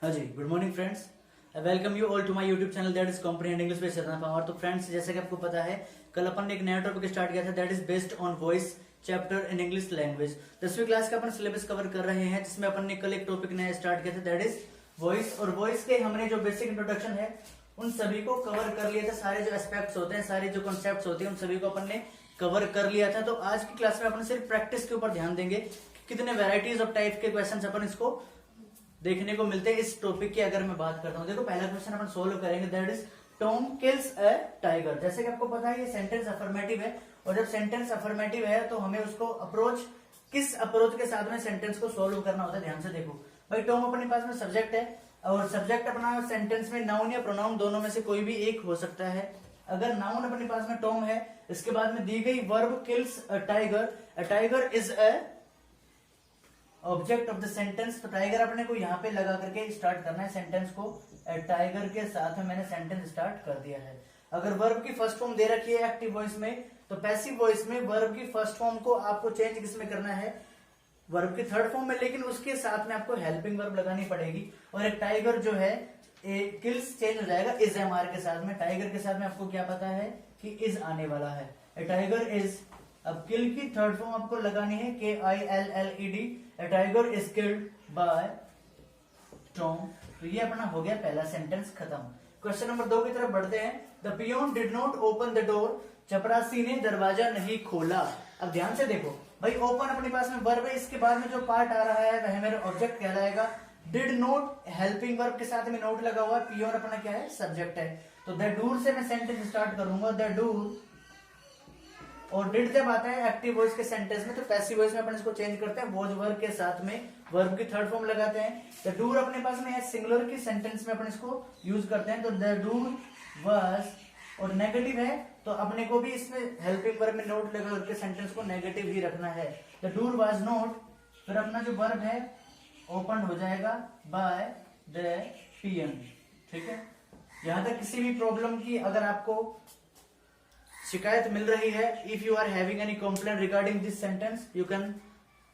हाँ जी, good morning friends. I welcome you all to my YouTube channel that is comprehend English with Sadna Pawar. तो friends, जैसे कि आपको पता है, कल अपन ने एक नया टॉपिक स्टार्ट किया था that is based on voice chapter in English language. 10वीं क्लास का अपन सिलेबस कवर कर रहे हैं, जिसमें अपन ने कल एक टॉपिक नया स्टार्ट किया था दैट इज वॉइस। और वॉइस के हमने जो बेसिक इंट्रोडक्शन है उन सभी को कवर कर लिया था। सारे जो एस्पेक्ट्स होते हैं, सारे जो कॉन्सेप्ट्स होते हैं, उन सभी को अपन ने कवर कर लिया था। तो आज की क्लास में अपन सिर्फ प्रैक्टिस के ऊपर ध्यान देंगे कि कितने वेराइटीज ऑफ टाइप के क्वेश्चन अपन इसको देखने को मिलते हैं इस टॉपिक की। अगर मैं बात करता हूं, देखो पहला क्वेश्चन अपन सोल्व करेंगे that is Tom kills a tiger. जैसे कि आपको पता है ये सेंटेंस अफर्मेटिव है, और जब सेंटेंस अफर्मेटिव है तो हमें उसको अप्रोच किस अप्रोच के साथ में सेंटेंस को सोल्व करना होता है। ध्यान से देखो भाई, टॉम अपने पास में सब्जेक्ट है, और सब्जेक्ट अपना सेंटेंस में नाउन या प्रोनाउन दोनों में से कोई भी एक हो सकता है। अगर नाउन अपने पास में टॉम है, इसके बाद में दी गई verb kills a tiger is a object of the sentence. तो टाइगर अपने को यहाँ पे लगा करके स्टार्ट करना है सेंटेंस को। टाइगर के साथ में मैंने सेंटेंस स्टार्ट कर दिया है। अगर वर्ब की फर्स्ट फॉर्म दे रखी है एक्टिव वॉइस में, तो पैसिव वॉइस में वर्ब की फर्स्ट फॉर्म को आपको चेंज किसमें करना है, वर्ब की थर्ड फॉर्म में, लेकिन उसके साथ में आपको हेल्पिंग वर्ब लगानी पड़ेगी। और एक टाइगर जो है किल्स चेंज हो जाएगा इज एम आर के साथ में। टाइगर के साथ में आपको क्या पता है कि इज आने वाला है, ए टाइगर इज। अब किल की थर्ड फॉर्म आपको लगानी है KILLED, A tiger is killed by Tom. तो ये अपना हो गया पहला सेंटेंस खत्म। क्वेश्चन नंबर 2 की तरफ बढ़ते हैं। The peon did not open the door, चपरासी ने दरवाजा नहीं खोला। अब ध्यान से देखो भाई, ओपन अपने पास में वर्ब है, इसके बाद में जो पार्ट आ रहा है वह मेरा ऑब्जेक्ट कहलाएगा। डिड नॉट हेल्पिंग वर्ब के साथ में नोट लगा हुआ है, पियोन अपना क्या है, सब्जेक्ट है। तो द डूर से मैं सेंटेंस स्टार्ट करूंगा, द डूर। और डिड जब आता है एक्टिव वॉइस के सेंटेंस में, तो पैसिव वॉइस में अपन इसको चेंज करते हैं, वॉज वर्ब के साथ में वर्ब की थर्ड फॉर्म लगाते हैं। द डूर अपने पास में है, सिंगुलर की सेंटेंस में अपन इसको यूज करते हैं। तो द डूर वाज, और नेगेटिव है तो अपने को भी इसमें हेल्पिंग वर्ब में नोट लगा करके सेंटेंस को नेगेटिव ही रखना है। द डूर वाज नॉट, फिर अपना जो वर्ब है ओपन हो जाएगा बाय द पियन। ठीक है, यहां तक किसी भी प्रॉब्लम की अगर आपको शिकायत मिल रही है, if you are having any complaint regarding this sentence, you can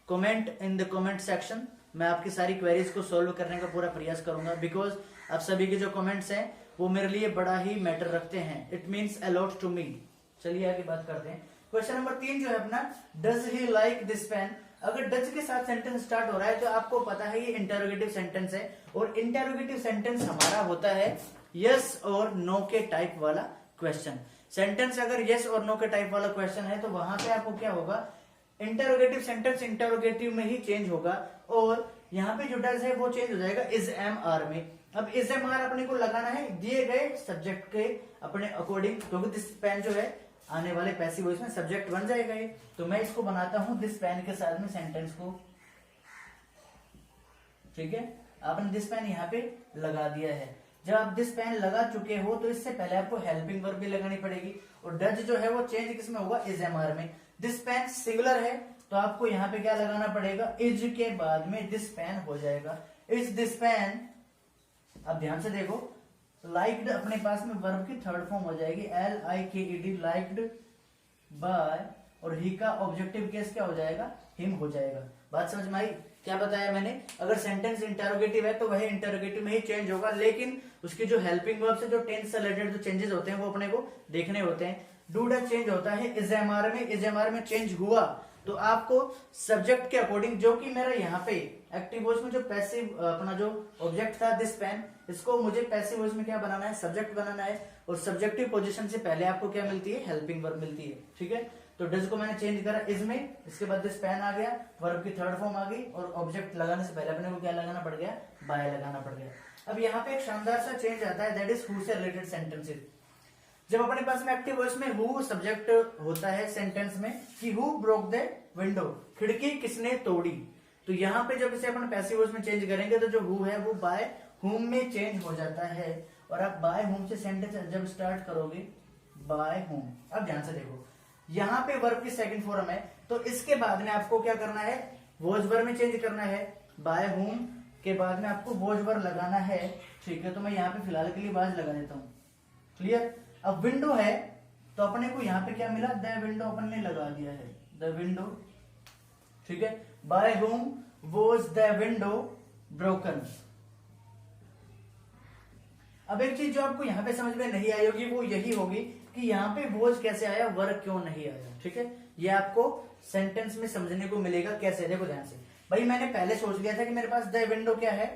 comment in the comment section. मैं आपकी सारी क्वेरीज को सॉल्व करने का पूरा प्रयास करूंगा, बिकॉज आप सभी के जो कमेंट्स हैं वो मेरे लिए बड़ा ही मैटर रखते हैं। It means a lot to me. चलिए आगे बात करते हैं। क्वेश्चन नंबर 3 जो है अपना, does he like this pen. अगर डज के साथ सेंटेंस स्टार्ट हो रहा है तो आपको पता है ये इंटेरोगेटिव सेंटेंस है, और इंटेरोगेटिव सेंटेंस हमारा होता है यस और नो के टाइप वाला क्वेश्चन। सेंटेंस अगर यस और नो के टाइप वाला क्वेश्चन है तो वहां पे आपको क्या होगा, इंटेरोगेटिव सेंटेंस इंटेरोगेटिव में ही चेंज होगा, और यहाँ पे जो डज है वो चेंज हो जाएगा इज एम आर में। अब इज एम आर अपने को लगाना है दिए गए सब्जेक्ट के अपने अकॉर्डिंग, क्योंकि दिस पेन जो है आने वाले पैसिव वॉइस में सब्जेक्ट बन जाएगा ये। तो मैं इसको बनाता हूं दिस पेन के साथ में सेंटेंस को। ठीक है, आपने दिस पेन यहाँ पे लगा दिया है। जब आप दिस पेन लगा चुके हो तो इससे पहले आपको हेल्पिंग वर्ब भी लगानी पड़ेगी, और डज जो है वो चेंज किसमें होगा, इज एम आर में। दिस पेन सिंगुलर है तो आपको यहाँ पे क्या लगाना पड़ेगा, इज के बाद में दिस पेन हो जाएगा, इज दिस पेन। अब ध्यान से देखो, लाइक्ड अपने पास में वर्ब की थर्ड फॉर्म हो जाएगी LIKED, लाइक्ड बाय, और ही का ऑब्जेक्टिव केस क्या हो जाएगा, हिम हो जाएगा। बात समझ में आई? क्या बताया मैंने, अगर सेंटेंस इंटेरोगेटिव है तो वह इंटेरोगेटिव में ही चेंज होगा, लेकिन उसकी जो हेल्पिंग वर्ब से जो टेंस से रिलेटेड जो चेंजेस होते हैं वो अपने को देखने होते हैं। डू डज चेंज होता है इज एम आर में, इज एम आर में चेंज हुआ तो आपको सब्जेक्ट के अकॉर्डिंग, जो कि मेरा यहाँ पे एक्टिव वॉइस में जो पैसिव अपना जो ऑब्जेक्ट था दिस पेन, इसको मुझे पैसिव वॉइस में क्या बनाना है, सब्जेक्ट बनाना है, और सब्जेक्टिव पोजीशन से पहले आपको क्या मिलती है, हेल्पिंग वर्ब मिलती है। ठीक है, तो डज को मैंने चेंज करा इज में, इसके बाद दिस पेन आ गया, वर्ब की थर्ड फॉर्म आ गई, और ऑब्जेक्ट लगाने से पहले अपने को क्या लगाना पड़ गया, बाय लगाना पड़ गया। अब यहाँ पे एक शानदार सा चेंज आता है दैट इज हु से रिलेटेड सेंटेंसेस। जब अपने पास में एक्टिव वॉइस में हु सब्जेक्ट होता है सेंटेंस में, कि हु ब्रोक द विंडो, खिड़की किसने तोड़ी, तो यहाँ पे जब इसे अपन पैसिव वॉइस में चेंज करेंगे तो जो हु है वो बाय हुम में चेंज हो जाता है, और आप बाय हुम से सेंटेंस जब स्टार्ट करोगे बाय हुम। अब ध्यान से देखो, यहाँ पे वर्ब की सेकंड फॉर्म है, तो इसके बाद में आपको क्या करना है, वॉज वर्ब में चेंज करना है। बाय हुम के बाद में आपको वॉज वर्ब लगाना है। ठीक है, तो मैं यहाँ पे फिलहाल के लिए बाज लगा देता हूँ। क्लियर? अब विंडो है तो अपने को यहाँ पे क्या मिला, द विंडो अपन ने लगा दिया है, द विंडो। ठीक है, by whom was the window broken. अब एक चीज जो आपको यहाँ पे समझ में नहीं आई होगी वो यही होगी कि यहाँ पे वॉज कैसे आया, वर्क क्यों नहीं आया। ठीक है, ये आपको सेंटेंस में समझने को मिलेगा कैसे। देखो ध्यान से, भाई मैंने पहले सोच लिया था कि मेरे पास द विंडो क्या है,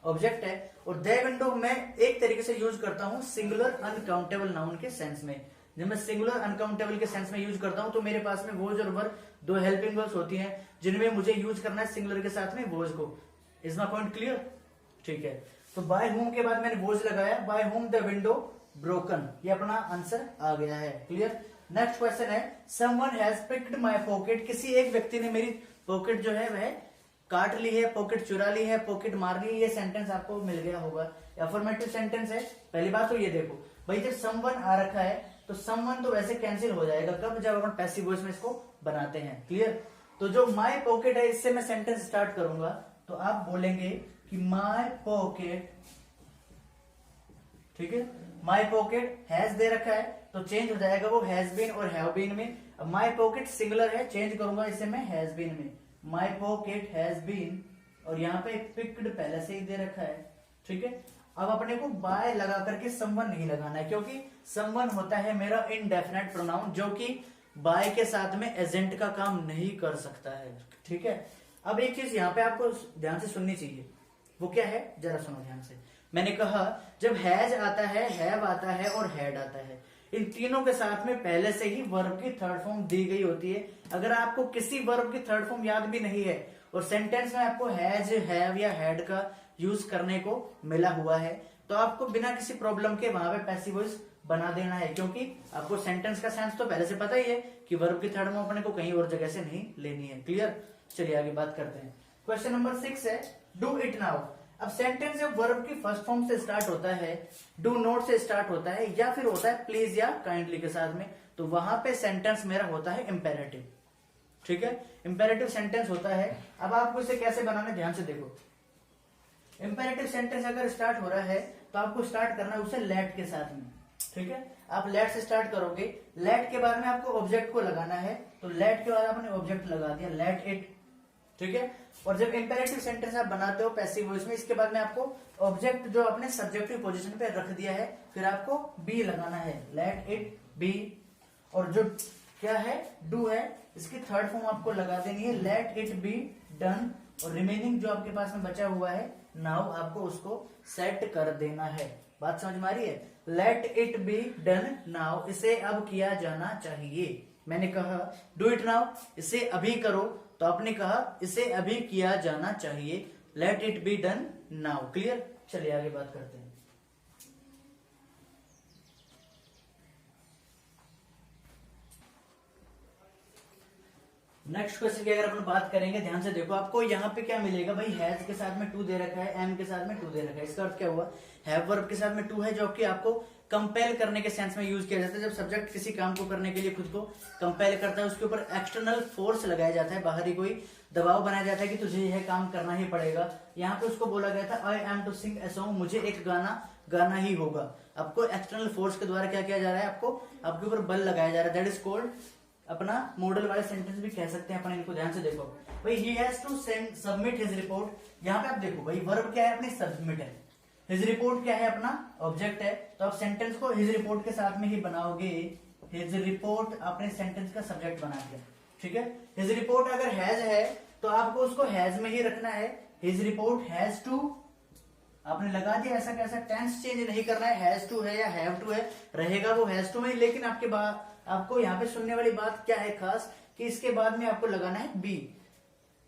ऑब्जेक्ट है, और द विंडो मैं एक तरीके से यूज करता हूं सिंगुलर अनकाउंटेबल नाउन के सेंस में। जब मैं सिंगुलर अनकाउंटेबल के सेंस में यूज करता हूं तो मेरे पास में वॉज और वर्क दो हेल्पिंग वर्ब्स होती हैं जिनमें मुझे यूज करना है सिंगुलर के साथ में वॉज को। Is my point clear? ठीक है, तो बाय होम के बाद मैंने वॉज लगाया, by whom the window broken, ये अपना आंसर आ गया है। क्लियर? नेक्स्ट क्वेश्चन है someone has picked my pocket, किसी एक व्यक्ति ने मेरी पॉकेट जो है वह काट ली है, पॉकेट चुरा ली है, पॉकेट मार ली है। ये सेंटेंस आपको मिल गया होगा, अफर्मेटिव सेंटेंस है। पहली बात तो ये देखो भाई, जब समवन आ रखा है तो समवन तो वैसे कैंसिल हो जाएगा, कब? जब अपन पैसिव वॉइस में इसको बनाते हैं। क्लियर? तो जो माय पॉकेट है इससे मैं सेंटेंस स्टार्ट करूंगा तो आप बोलेंगे कि माय पॉकेट, ठीक है, माय पॉकेट हैज दे रखा है तो चेंज हो जाएगा वो हैज बीन और हैव बीन में। अब माय पॉकेट सिंगुलर है, चेंज करूंगा इसे मैं हैज बीन में, माय पॉकेट हैज बीन, और यहाँ पे पिक्ड पहले से ही दे रखा है। ठीक है, अब अपने को बाय लगा करके समवन नहीं लगाना है क्योंकि समवन होता है मेरा इनडेफिनेट प्रोनाउन जो कि बाय के साथ में एजेंट का काम नहीं कर सकता है। ठीक है, अब एक चीज यहाँ पे आपको ध्यान से सुननी चाहिए, वो क्या है जरा सुनो ध्यान से। मैंने कहा जब हैज आता है, हैव आता है और हैड आता है, इन तीनों के साथ में पहले से ही वर्ब की थर्ड फॉर्म दी गई होती है। अगर आपको किसी वर्ब की थर्ड फॉर्म याद भी नहीं है और सेंटेंस में आपको हैज, हैव या हैड का यूज करने को मिला हुआ है तो आपको बिना किसी प्रॉब्लम के वहां पे पैसिव वॉइस बना देना है क्योंकि आपको सेंटेंस का सेंस तो पहले से पता ही है कि वर्ब की थर्ड फॉर्म अपने को कहीं और जगह से नहीं लेनी है। क्लियर? चलिए आगे बात करते हैं। क्वेश्चन नंबर 6 है डू इट नाउ। अब सेंटेंस जब वर्ब की फर्स्ट फॉर्म से स्टार्ट होता है, डू नॉट से स्टार्ट होता है या फिर होता है प्लीज या काइंडली के साथ में, तो वहां पे सेंटेंस मेरा होता है इंपेरेटिव। ठीक है, इंपेरेटिव सेंटेंस होता है। अब आपको इसे कैसे बनाना है ध्यान से देखो। इंपेरेटिव सेंटेंस अगर स्टार्ट हो रहा है तो आपको स्टार्ट करना है उसे लेट के साथ में। ठीक है, आप लेट से स्टार्ट करोगे, लेट के बाद में आपको ऑब्जेक्ट को लगाना है, तो लेट के बाद आपने ऑब्जेक्ट लगा दिया, लेट इट। ठीक है, और जब इंपेरेटिव सेंटेंस आप बनाते हो पैसिव वॉइस में, इसके बाद में आपको ऑब्जेक्ट जो अपने सब्जेक्टिव पोजीशन पे रख दिया है फिर आपको बी लगाना है, लेट इट बी। और जो क्या है डू है, इसकी थर्ड फॉर्म आपको लगा देनी है, लेट इट बी डन। और रिमेनिंग जो आपके पास में बचा हुआ है नाउ, आपको उसको सेट कर देना है। बात समझ में आ रही है? Let it be done now, इसे अब किया जाना चाहिए। मैंने कहा डू इट नाउ, इसे अभी करो, तो आपने कहा इसे अभी किया जाना चाहिए, let it be done now. Clear? चलिए आगे बात करते हैं। नेक्स्ट क्वेश्चन की अगर अपन बात करेंगे ध्यान से देखो, आपको यहाँ पे क्या मिलेगा भाई, हैज के साथ में टू दे रखा है, एम के साथ में टू दे रखा है। इसका अर्थ क्या हुआ, हैव वर्ब के साथ में टू है जो कि आपको कंपेल करने के सेंस में यूज किया जाता है। जब सब्जेक्ट किसी काम को करने के लिए खुद को कंपेल करता है, उसके ऊपर एक्सटर्नल फोर्स लगाया जाता है, बाहरी कोई दबाव बनाया जाता है कि तुझे यह काम करना ही पड़ेगा। यहाँ पे उसको बोला गया था I am to sing a song, मुझे एक गाना गाना ही होगा। आपको एक्सटर्नल फोर्स के द्वारा क्या किया जा रहा है, आपको आपके ऊपर बल लगाया जा रहा है, दैट इज कॉल्ड अपना मॉडल वाले सेंटेंस भी कह सकते हैं अपन इनको। ध्यान से देखो भाई, he has to submit his report. यहाँ पे आप देखो भाई वर्ब क्या है अपनी, सबमिट है, हिज रिपोर्ट क्या है अपना ऑब्जेक्ट है, तो आप सेंटेंस को हिज रिपोर्ट के साथ में ही बनाओगे। हिज रिपोर्ट आपने सेंटेंस का सब्जेक्ट बना दिया। ठीक है, हिज रिपोर्ट अगर हैज है तो आपको उसको हैज में ही रखना है, हिज रिपोर्ट हैज टू आपने लगा दिया। ऐसा कैसा टेंस चेंज नहीं करना है, हैज टू है या हैव टू है, रहेगा वो हैज टू में। लेकिन आपके बाद आपको यहाँ पे सुनने वाली बात क्या है खास, कि इसके बाद में आपको लगाना है be,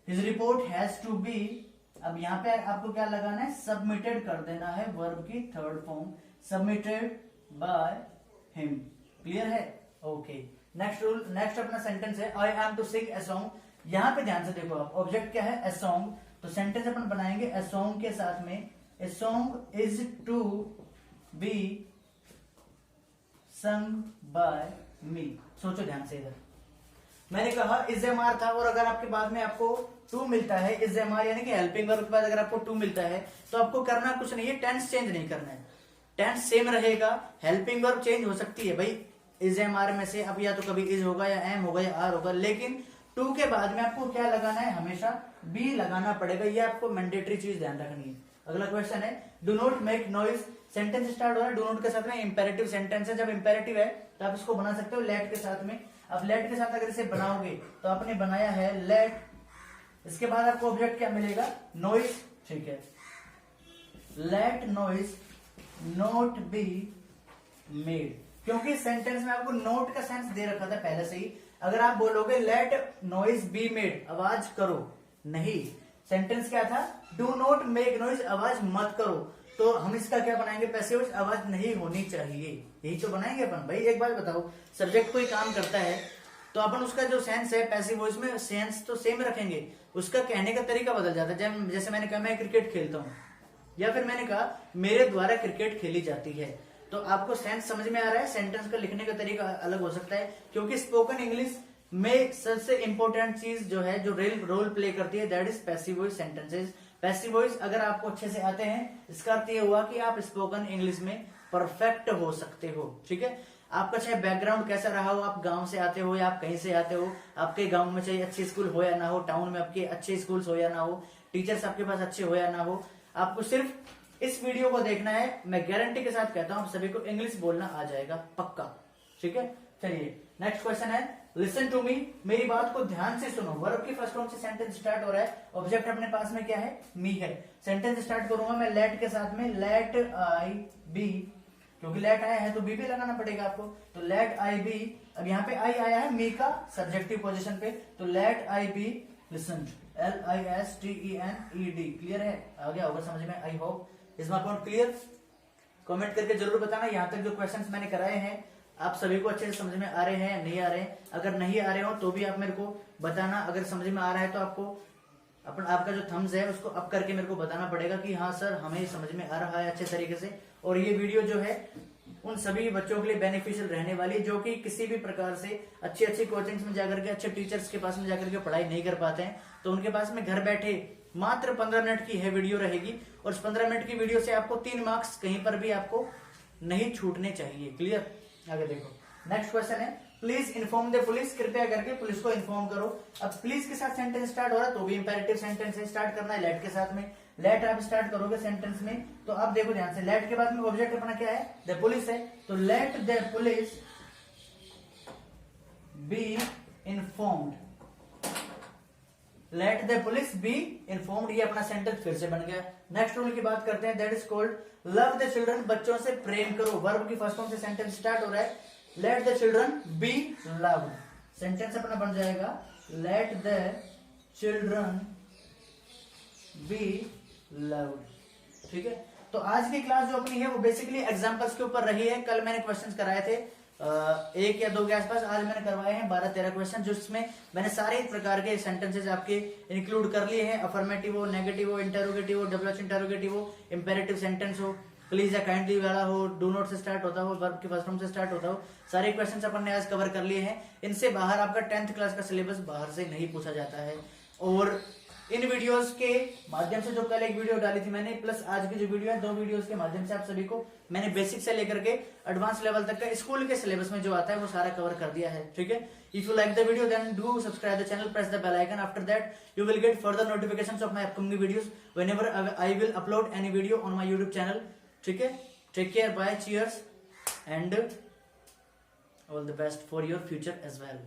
his report has to be. अब यहाँ पे आपको क्या लगाना है, सबमिटेड कर देना है वर्ब की third form, submitted by him. Clear है? ओके, नेक्स्ट रूल, नेक्स्ट अपना सेंटेंस है I am to sing a song. यहाँ पे ध्यान से देखो आप, ऑब्जेक्ट क्या है, ए सॉन्ग, तो सेंटेंस अपन बनाएंगे ए सॉन्ग के साथ में, a song is to be sung by me. सोचो ध्यान से, इधर मैंने कहा इज एम आर था, और अगर आपके बाद में आपको टू मिलता है, इज एम आर यानी कि हेल्पिंग वर्ब के बाद अगर आपको टू मिलता है तो आपको करना कुछ नहीं है, टेंस चेंज नहीं करना है, टेंस सेम रहेगा, हेल्पिंग वर्ब चेंज हो सकती है भाई इज एम आर में से, अब या तो कभी इज होगा या एम होगा या आर होगा, लेकिन टू के बाद में आपको क्या लगाना है, हमेशा बी लगाना पड़ेगा। ये आपको मैंडेटरी चीज ध्यान रखनी है। अगला क्वेश्चन है do not make noise, sentence start हो रहा है डू नॉट के साथ में, इंपेरेटिव सेंटेंस है, जब इंपेरेटिव है तो आप इसको बना सकते हो लेट के साथ में। अब लेट के साथ अगर इसे बनाओगे तो आपने बनाया है लेट, इसके बाद आपको ऑब्जेक्ट क्या मिलेगा, नॉइज, ठीक है, let noise not be made, क्योंकि सेंटेंस में आपको नोट का सेंस दे रखा था पहले से ही। अगर आप बोलोगे लेट नॉइज बी मेड, आवाज करो, नहीं, सेंटेंस क्या था, डू नॉट मेक नॉइज, आवाज मत करो, तो हम इसका क्या बनाएंगे, पैसिव वॉइस, आवाज नहीं होनी चाहिए, यही तो बनाएंगे अपन। भाई एक बात बताओ, सब्जेक्ट कोई काम करता है तो अपन उसका जो सेंस है पैसिव वॉइस में सेंस तो सेम रखेंगे, उसका कहने का तरीका बदल जाता है। जैसे मैंने कहा मैं क्रिकेट खेलता हूँ, या फिर मैंने कहा मेरे द्वारा क्रिकेट खेली जाती है, तो आपको सेंस समझ में आ रहा है, सेंटेंस का लिखने का तरीका अलग हो सकता है, क्योंकि स्पोकन इंग्लिश में सबसे इंपॉर्टेंट चीज जो है, जो रोल प्ले करती है, that is passive voice sentences. Passive voice अगर आपको अच्छे से आते हैं, इसका अर्थ ये हुआ कि आप स्पोकन इंग्लिश में परफेक्ट हो सकते हो, ठीक है। आपका चाहे बैकग्राउंड कैसा रहा हो, आप गांव से आते हो या आप कहीं से आते हो, आपके गांव में चाहे अच्छे स्कूल हो या ना हो, टाउन में आपके अच्छे स्कूल्स हो या ना हो, टीचर्स आपके पास अच्छे हो या ना हो, आपको सिर्फ इस वीडियो को देखना है। मैं गारंटी के साथ कहता हूं आप सभी को इंग्लिश बोलना आ जाएगा पक्का, ठीक है। चलिए नेक्स्ट क्वेश्चन है, लिसन टू मी, मेरी बात को ध्यान से सुनो। वर्ब की फर्स्ट फॉर्म से सेंटेंस स्टार्ट हो रहा है, ऑब्जेक्ट अपने पास में क्या है, मी है। सेंटेंस स्टार्ट करूंगा मैं लेट के साथ में, लेट आई बी, क्योंकि लेट आया है तो बी पे लगाना पड़ेगा आपको, तो लेट आई बी। अब यहाँ पे आई आया है मी का सब्जेक्टिव पोजीशन पे, तो let I be listen, LISTENED, clear है, आ गया होगा समझ में, I hope. Is my point clear? Comment करके जरूर बताना यहाँ तक जो क्वेश्चंस मैंने कराए हैं आप सभी को अच्छे से समझ में आ रहे हैं, नहीं आ रहे हैं। अगर नहीं आ रहे हो तो भी आप मेरे को बताना, अगर समझ में आ रहा है तो आपको आपका जो थम्स है उसको अप करके मेरे को बताना पड़ेगा कि हाँ सर हमें समझ में आ रहा है अच्छे तरीके से। और ये वीडियो जो है उन सभी बच्चों के लिए बेनिफिशियल रहने वाली है जो कि किसी भी प्रकार से अच्छी अच्छी कोचिंग्स में जाकर के, अच्छे टीचर्स के पास में जाकर के पढ़ाई नहीं कर पाते हैं, तो उनके पास में घर बैठे मात्र 15 मिनट की है वीडियो रहेगी, और उस 15 मिनट की वीडियो से आपको 3 मार्क्स कहीं पर भी आपको नहीं छूटने चाहिए, क्लियर। आगे देखो नेक्स्ट क्वेश्चन है, प्लीज इन्फॉर्म द पुलिस, कृपया करके पुलिस को इन्फॉर्म करो। अब प्लीज के साथ सेंटेंस स्टार्ट हो रहा है तो भी इंपेरेटिव सेंटेंस है, स्टार्ट करना है लेट के साथ में। लेट आप स्टार्ट करोगे सेंटेंस में तो आप देखो ध्यान से, लेट के बाद में ऑब्जेक्ट अपना क्या है, द पुलिस है, तो let the police be informed, let the police be informed, ये अपना सेंटेंस फिर से बन गया। नेक्स्ट रूल की बात करते हैं, that is called love the children, बच्चों से प्रेम करो। वर्ब की फर्स्ट फॉर्म से सेंटेंस स्टार्ट हो रहा है, let the children be loved, sentence अपना बन जाएगा let the children be loved, ठीक है। तो आज की क्लास जो अपनी है वो बेसिकली एग्जांपल्स के ऊपर रही है। कल मैंने क्वेश्चंस कराए थे 1 या 2 के आसपास, आज मैंने करवाए हैं 12-13 क्वेश्चन, जिसमें मैंने सारे प्रकार के सेंटेंसेस आपके इंक्लूड कर लिए हैं, अफर्मेटिव हो, नेगेटिव हो, इंटरोगेटिव हो, डबल इंटरोगेटिव हो, इंपेरेटिव सेंटेंस हो, प्लीज या काइंडली वाला हो, डू नॉट से स्टार्ट होता हो, वर्ब के फर्स्ट फॉर्म से स्टार्ट होता हो, सारे क्वेश्चंस अपन ने आज कवर कर लिए हैं। इनसे बाहर आपका 10th क्लास का सिलेबस बाहर से नहीं पूछा जाता है। और इन वीडियोस के माध्यम से जो कल एक वीडियो डाली थी मैंने, प्लस आज की जो वीडियो है, 2 वीडियोस के माध्यम से आप सभी को मैंने बेसिक से लेकर के एडवांस लेवल तक का स्कूल के सिलेबस में जो आता है वो सारा कवर कर दिया है, ठीक है। If you like the video then do subscribe the channel, press the bell icon, after that you will get further notifications of my upcoming videos whenever I will upload any video on my YouTube channel, ठीक है। Take care, bye, cheers and all the best for your future as well.